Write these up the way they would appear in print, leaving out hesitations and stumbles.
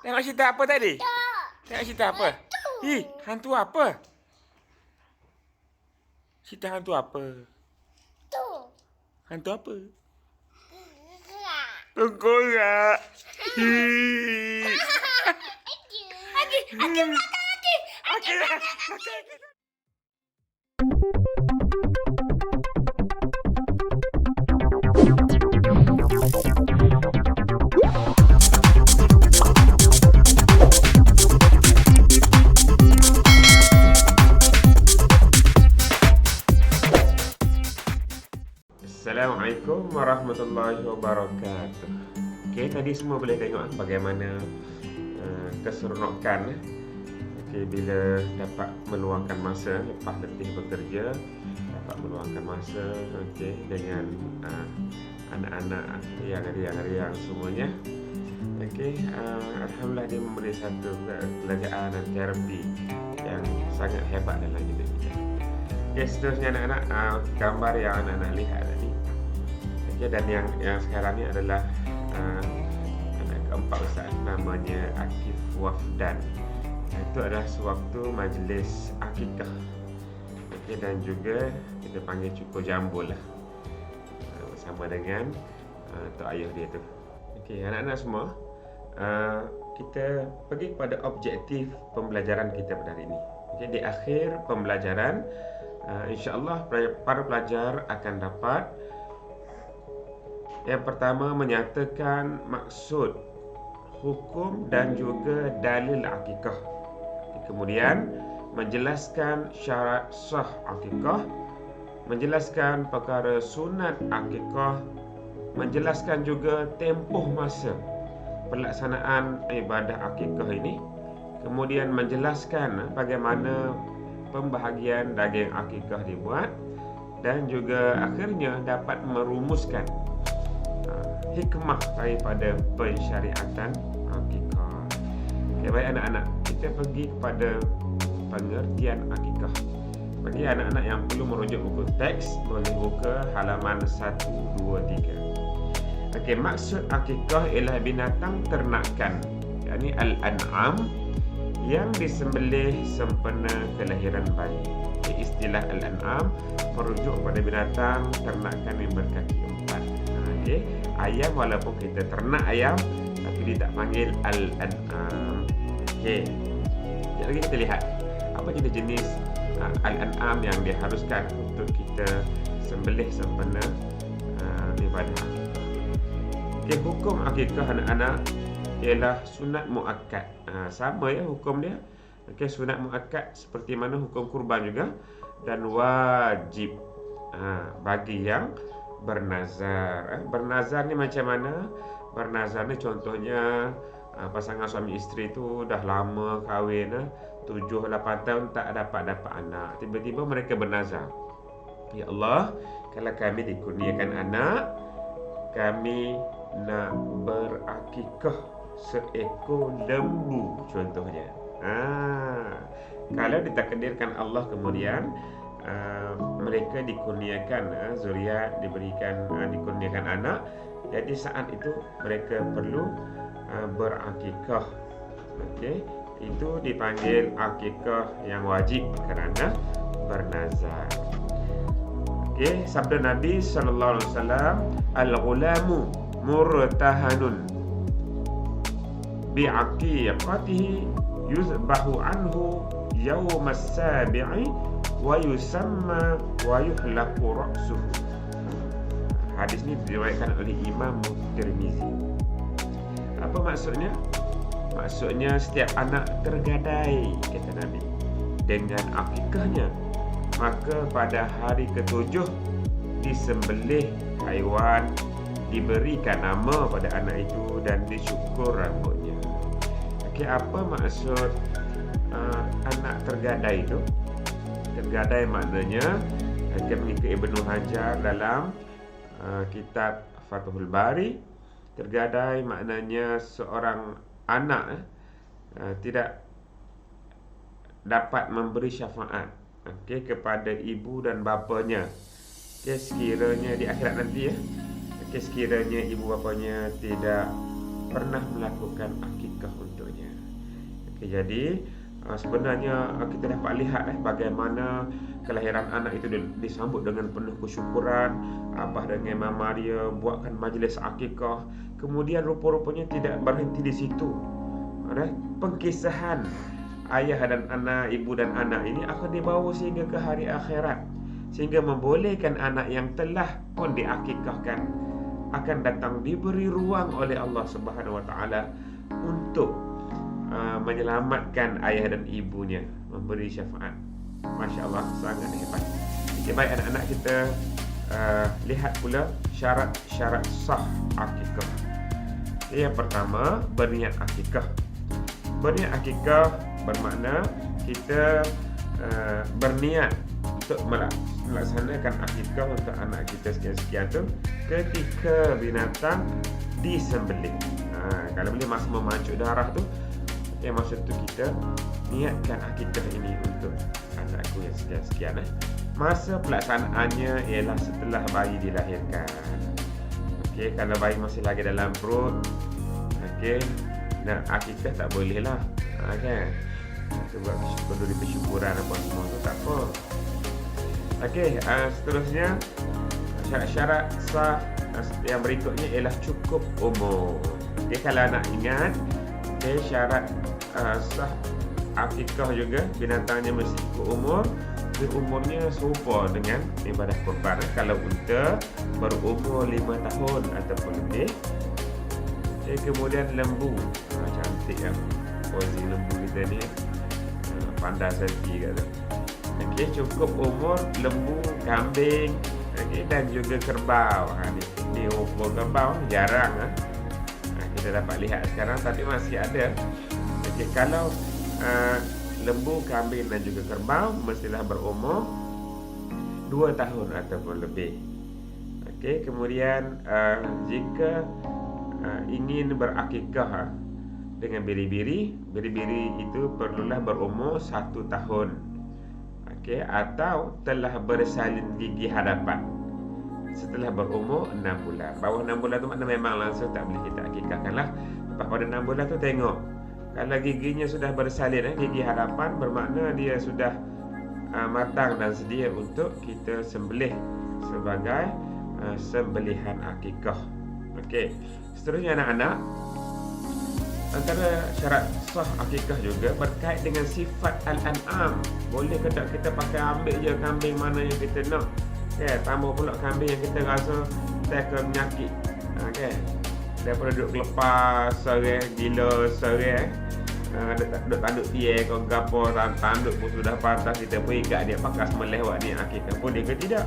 Tengok cerita apa tadi? Tengok cerita apa? Ih, hantu apa? Cerita hantu apa? Hantu apa? Tengkorak. Ih. Okey. Assalamualaikum warahmatullahi wabarakatuh. Okey, tadi semua boleh tengok bagaimana keseronokan bila dapat meluangkan masa lepas letih bekerja, dapat meluangkan masa dengan anak-anak yang riang-riang semuanya. Alhamdulillah dia memberi satu kelegaan dan terapi yang sangat hebat dalam hidup kita. Seterusnya anak-anak, gambar yang anak-anak lihat tadi. Dan yang sekarang ni adalah anak keempat Ustaz, namanya Akif Wafdan. Itu adalah sewaktu majlis akikah. Dan juga kita panggil cukur jambul lah, bersama dengan tok ayah dia tu. Anak-anak semua, kita pergi kepada objektif pembelajaran kita pada hari ini. Di akhir pembelajaran, insya-Allah para pelajar akan dapat yang pertama menyatakan maksud, hukum dan juga dalil akikah. Kemudian menjelaskan syarat sah akikah, menjelaskan perkara sunat akikah, menjelaskan juga tempoh masa pelaksanaan ibadah akikah ini, kemudian menjelaskan bagaimana pembahagian daging akikah dibuat, dan juga akhirnya dapat merumuskan hikmah daripada pensyariatan akikah. Baik anak-anak, kita pergi kepada pengertian akikah. Bagi anak-anak yang perlu merujuk buku teks, boleh buka halaman 123. Maksud akikah ialah binatang ternakan, yakni al-an'am, yang disembelih sempena kelahiran bayi. Istilah al-an'am merujuk pada binatang ternakan yang berkaki empat. Ayam, walaupun kita ternak ayam, tapi dia tak panggil al-an'am. Sekejap lagi kita lihat apa jenis-jenis al-an'am yang diharuskan untuk kita sembelih sempena ibadah akikah. Hukum akikah anak-anak ialah sunat muakkad. Sama ya hukum dia. Sunat muakkad seperti mana hukum kurban juga, dan wajib bagi yang bernazar. Bernazar ni macam mana? Bernazar ni contohnya pasangan suami isteri tu dah lama kahwin, 7-8 tahun tak dapat anak. Tiba-tiba mereka bernazar, ya Allah, kalau kami dikurniakan anak, kami nak berakikah seekor lembu contohnya. Kalau ditakdirkan Allah kemudian mereka dikurniakan zuriat, dikurniakan anak, jadi saat itu mereka perlu berakikah. Itu dipanggil akikah yang wajib kerana bernazar. Sabda Nabi sallallahu alaihi wasallam, al-ghulamu murtahanun bi'aqiqatihi yuzbahu anhu yawm as-sabi'i wa yusamma wa yuhlaqu ra'suhu. Hadis ni diriwayatkan oleh Imam Tirmizi. Apa maksudnya? Maksudnya setiap anak tergadai, kata Nabi, dengan akikahnya, maka pada hari ke-7 disembelih haiwan, diberikan nama pada anak itu dan dicukur rambutnya. Apa maksud anak tergadai itu? Tergadai maknanya, mengikut Ibnu Hajar dalam kitab Fathul Bari, tergadai maknanya seorang anak tidak dapat memberi syafaat kepada ibu dan bapanya. Sekiranya di akhirat nanti sekiranya ibu bapanya tidak pernah melakukan akikah. akikah untuknya. Jadi sebenarnya kita dapat lihat bagaimana kelahiran anak itu disambut dengan penuh kesyukuran. Abah dengan mama dia buatkan majlis akikah. Kemudian rupa-rupanya tidak berhenti di situ. Pengkisahan ayah dan anak, ibu dan anak ini akan dibawa sehingga ke hari akhirat, sehingga membolehkan anak yang telah pun diakikahkan akan datang diberi ruang oleh Allah Subhanahu Wa Taala untuk menyelamatkan ayah dan ibunya, memberi syafaat. Masya Allah, sangat hebat. Jadi baik anak-anak, kita lihat pula syarat-syarat sah akikah. Yang pertama, berniat akikah. Berniat akikah bermakna kita berniat untuk melaksanakan akikah untuk anak kita sekian-sekian tu ketika binatang disembelih. Kalau boleh masa memancuk darah tu, maksud tu kita niatkan akikah ini untuk anakku yang sekian-sekian. Masa pelaksanaannya ialah setelah bayi dilahirkan. Kalau bayi masih lagi dalam perut, nak akikah tak boleh lah. Sebab berduri bersyukuran apa semua tu tak apa. Seterusnya syarat-syarat sah yang berikutnya ialah cukup umur. Kalau nak ingat, syarat sah akikah juga binatangnya mesti cukup umur. Umurnya serupa dengan ibadah kurban. Kalau unta berumur 5 tahun ataupun lebih. Kemudian lembu, cantik kan pozi lembu kita ni, pandai selfie kat tu. Cukup umur lembu, kambing, dan juga kerbau. Ni umur kerbau jarang kita dapat lihat sekarang, tapi masih ada. Kalau lembu, kambing dan juga kerbau mestilah berumur 2 tahun ataupun lebih. Kemudian jika ingin berakikah dengan biri-biri itu perlulah berumur 1 tahun. Atau telah bersalin gigi hadapan setelah berumur 6 bulan. Bawah 6 bulan tu makna memang langsung tak boleh kita akikahkan lah. Lepas pada 6 bulan tu tengok, kalau giginya sudah bersalin, gigi hadapan, bermakna dia sudah matang dan sedia untuk kita sembelih sebagai sembelihan akikah. Seterusnya anak-anak, antara syarat sah akikah juga berkait dengan sifat al-an'am. Boleh ke tak kita pakai ambil je kambing mana yang kita nak, tambah pula kambing yang kita rasa tak menyakit, daripada duduk lepas serai, gila serai, duduk tanduk tiai kau gapo, tanduk pun sudah patah, kita pun ikat dia pakai melewat ni akikah, boleh ke tidak?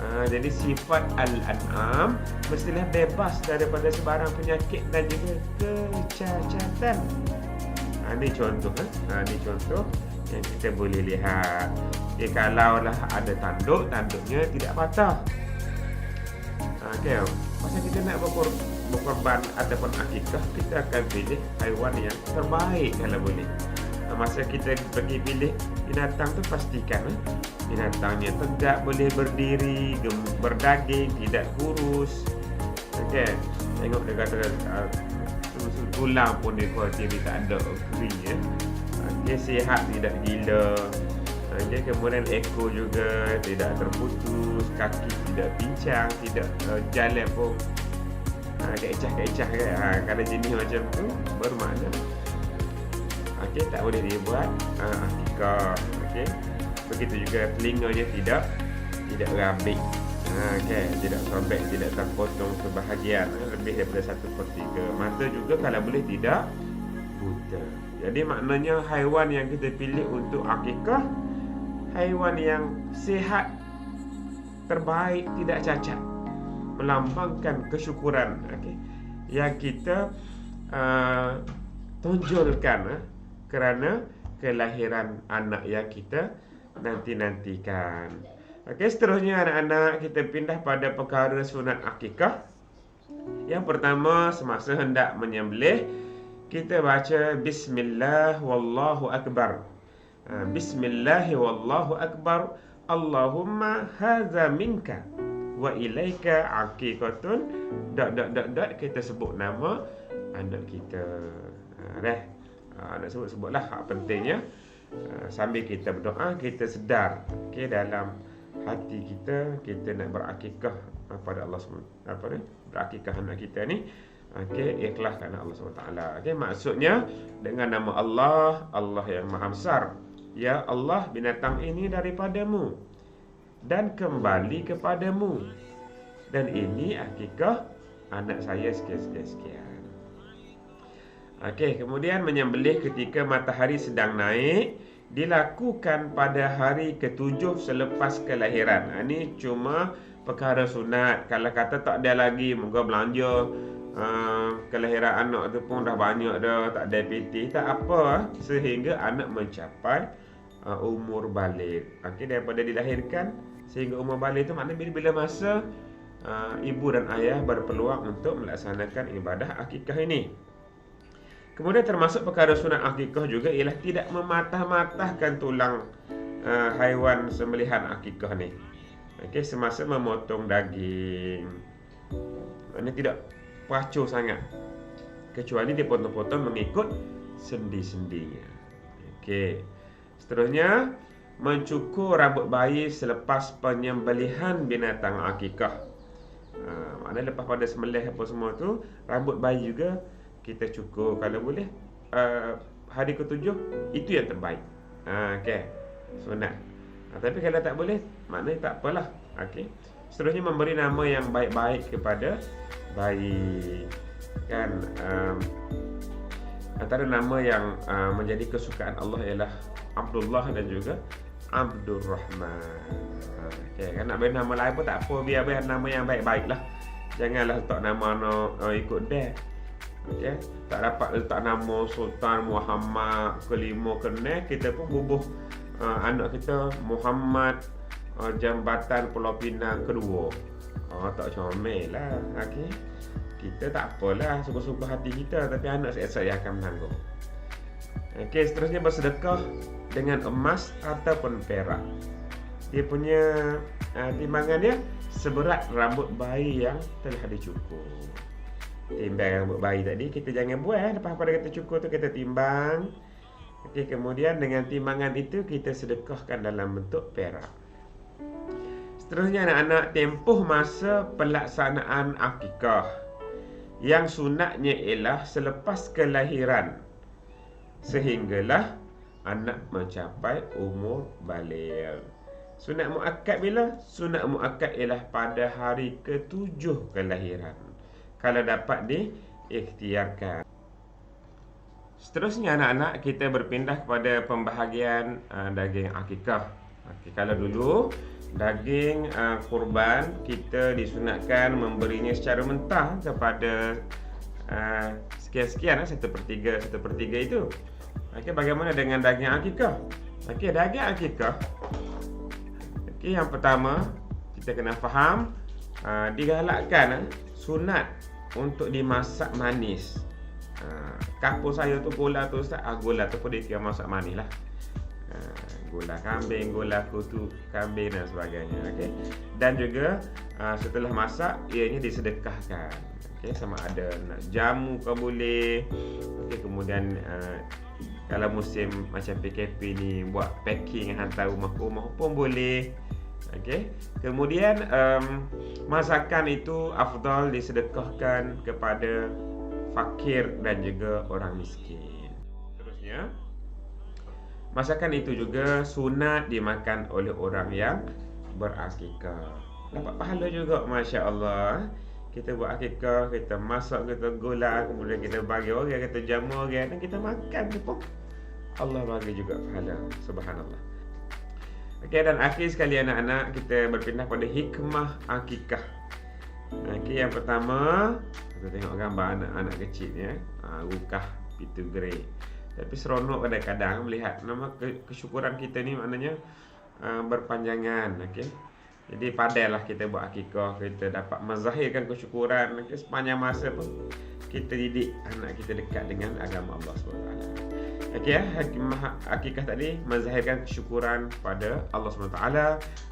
Jadi sifat al-an'am mestilah bebas daripada sebarang penyakit dan juga kecacatan. Ini contoh ini contoh yang kita boleh lihat. Kalaulah ada tanduknya tidak patah. Masa kita nak berkorban ataupun akikah, kita akan pilih haiwan yang terbaik kalau boleh. Masa kita pergi pilih binatang tu, pastikan binatangnya tegak, boleh berdiri, berdaging, tidak kurus. Tengok dia kata tulang pun dia khawatir tak ada kering. Dia sihat, tidak gila. Kemudian ekor juga tidak terputus, kaki tidak pincang, tidak jalan pun keecah-keecah kalau jenis macam tu bermakna tak boleh dibuat akikah. Begitu juga telinganya tidak rabik, tidak sobek, tidak terpotong sebahagian, lebih daripada 1/3. Mata juga kalau boleh tidak buta. Jadi maknanya haiwan yang kita pilih untuk akikah, haiwan yang sihat, terbaik, tidak cacat, melambangkan kesyukuran yang kita tonjolkan kerana kelahiran anak yang kita nanti-nantikan. Seterusnya anak-anak, kita pindah pada perkara sunat akikah. Yang pertama, semasa hendak menyembelih, kita baca Bismillah wallahu akbar. Bismillah wallahu akbar. Allahumma hadza minka wa ilaika aqiqatun. Kita sebut nama anak kita. Nak sebut-sebutlah hak pentingnya. Sambil kita berdoa, kita sedar dalam hati kita nak berakikah pada Allah SWT, berakikah anak kita ni ikhlas kerana Allah SWT. Maksudnya dengan nama Allah, Allah yang Maha Besar. Ya Allah, binatang ini daripadamu dan kembali kepadamu, dan ini akikah anak saya sekian. Kemudian menyembelih ketika matahari sedang naik dilakukan pada hari ke-7 selepas kelahiran. Ini cuma perkara sunat. Kalau kata tak ada lagi, moga belanja kelahiran anak tu pun dah banyak dah, tak ada PT, tak apa, sehingga anak mencapai umur balik. Daripada dilahirkan sehingga umur balik tu maknanya bila masa ibu dan ayah berpeluang untuk melaksanakan ibadah akikah ini. Kemudian termasuk perkara sunat akikah juga ialah tidak mematah-matahkan tulang haiwan sembelihan akikah ni. Semasa memotong daging. Ini tidak pacul sangat, kecuali dipotong-potong mengikut sendi-sendinya. Seterusnya, mencukur rambut bayi selepas penyembelihan binatang akikah. Maknanya lepas pada sembelih apa semua tu, rambut bayi juga kita cukur kalau boleh hari ke-7, itu yang terbaik. Sunat. Tapi kalau tak boleh, maknanya tak apalah. Seterusnya memberi nama yang baik-baik kepada bayi. Antara nama yang menjadi kesukaan Allah ialah Abdullah dan juga Abdul Rahman. Nak beri nama lain pun tak apa, biar nama yang baik-baik lah. Janganlah letak nama ikut dia. Tak dapat letak nama Sultan Muhammad kelima kena, kita pun bubuh anak kita Muhammad Jambatan Pulau Pinang kedua. Tak comel lah. Kita tak apalah, suka-suka hati kita, tapi anak saya akan menanggung. Seterusnya bersedekah dengan emas ataupun perak. Dia punya timbangan dia seberat rambut bayi yang telah dicukur. Timbang rambut bayi tadi, kita jangan buat lepas pada kita cukur tu kita timbang. Kemudian dengan timbangan itu kita sedekahkan dalam bentuk perak. Seterusnya anak-anak, tempoh masa pelaksanaan akikah. Yang sunatnya ialah selepas kelahiran, sehinggalah anak mencapai umur baligh. Sunat muakkad bila? Sunat muakkad ialah pada hari ke-7 kelahiran, kalau dapat diikhtiarkan. Seterusnya anak-anak, kita berpindah kepada pembahagian daging akikah. Kalau dulu daging kurban kita disunatkan memberinya secara mentah kepada sekian-sekian, 1/3 itu. Bagaimana dengan daging akikah? Daging akikah, yang pertama kita kena faham, digalakkan sunat untuk dimasak manis. Kapur saya tu gula tu Ustaz, gula tu pun dia kira masak manis lah. Gula kambing, gula kutu kambing dan sebagainya. Dan juga setelah masak, ianya disedekahkan. Sama ada nak jamu kau boleh. Kemudian kalau musim macam PKP ni, buat packing hantar rumah-rumah pun boleh. Kemudian masakan itu afdal disedekahkan kepada fakir dan juga orang miskin. Terusnya, masakan itu juga sunat dimakan oleh orang yang berakikah. Dapat pahala juga, Masya Allah. Kita buat akikah, kita masak, kita gula, kemudian kita bagi orang, kita jamu orang, dan kita makan pun Allah bagi juga pahala. Subhanallah. Dan akhir sekali anak-anak, kita berpindah pada hikmah akikah. Yang pertama, kita tengok gambar anak-anak kecil ni, rukah pitu grey. Tapi seronok kadang-kadang melihat nama kesyukuran kita ni, maknanya berpanjangan. Jadi pandailah kita buat akikah, kita dapat menzahirkan kesyukuran. Sepanjang masa pun kita didik anak kita dekat dengan agama Allah SWT. Akikah tadi menzahirkan kesyukuran pada Allah SWT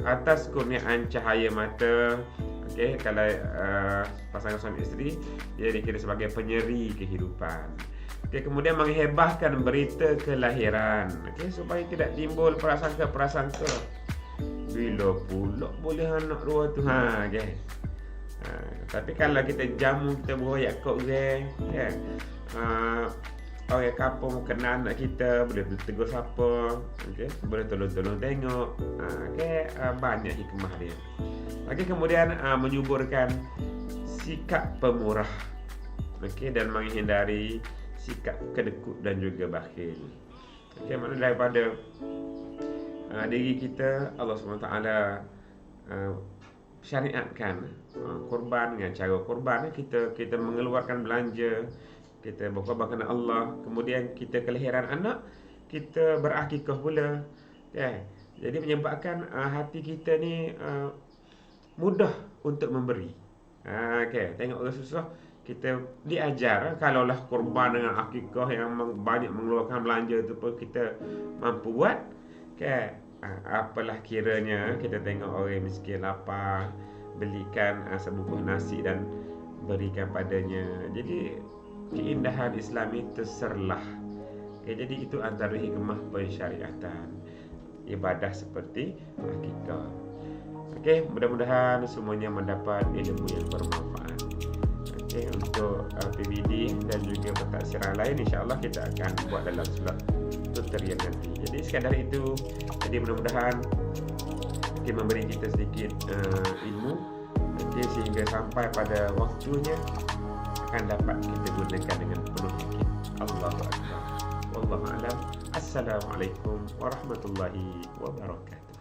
atas kurniaan cahaya mata Okey, kalau pasangan suami isteri dia dikira sebagai penyeri kehidupan. Okey, kemudian menghebahkan berita kelahiran. Okey, supaya tidak timbul prasangka-prasangka. Bila pula boleh anak dua tu okey. Tapi kalau kita jamu kita beroyak kat orang kan. Orang kampung kenal anak kita, boleh tegur siapa, okey, boleh tolong-tolong tengok. Okey, banyak hikmah dia. Okey, kemudian menyuburkan sikap pemurah. Okey, dan menghindari sikap kedekut dan juga bakhil. Okey, maknanya daripada diri kita Allah SWT syariatkan korban dengan cara korban kita mengeluarkan belanja, kita berkorban kerana Allah, kemudian kita kelahiran anak, kita berakikah pula. Jadi menyebabkan hati kita ni mudah untuk memberi. Tengok orang susah, kita diajar kalaulah korban dengan akikah yang banyak mengeluarkan belanja tu pun kita mampu buat. Apalah kiranya kita tengok orang miskin lapar, belikan sebungkus nasi dan berikan padanya. Jadi keindahan Islam itu terserlah. Jadi itu antara hikmah pensyariatan ibadah seperti akikah. Mudah-mudahan semuanya mendapat ilmu yang bermanfaat. Untuk PBD dan juga pentafsiran lain, insya-Allah kita akan buat dalam slot tutorial nanti. Jadi sekadar itu. Jadi mudah-mudahan memberi kita sedikit ilmu, sehingga sampai pada waktunya akan dapat kita gunakan dengan penuh yakin. Allahu Akbar. Wallahu a'lam. Assalamualaikum warahmatullahi wabarakatuh.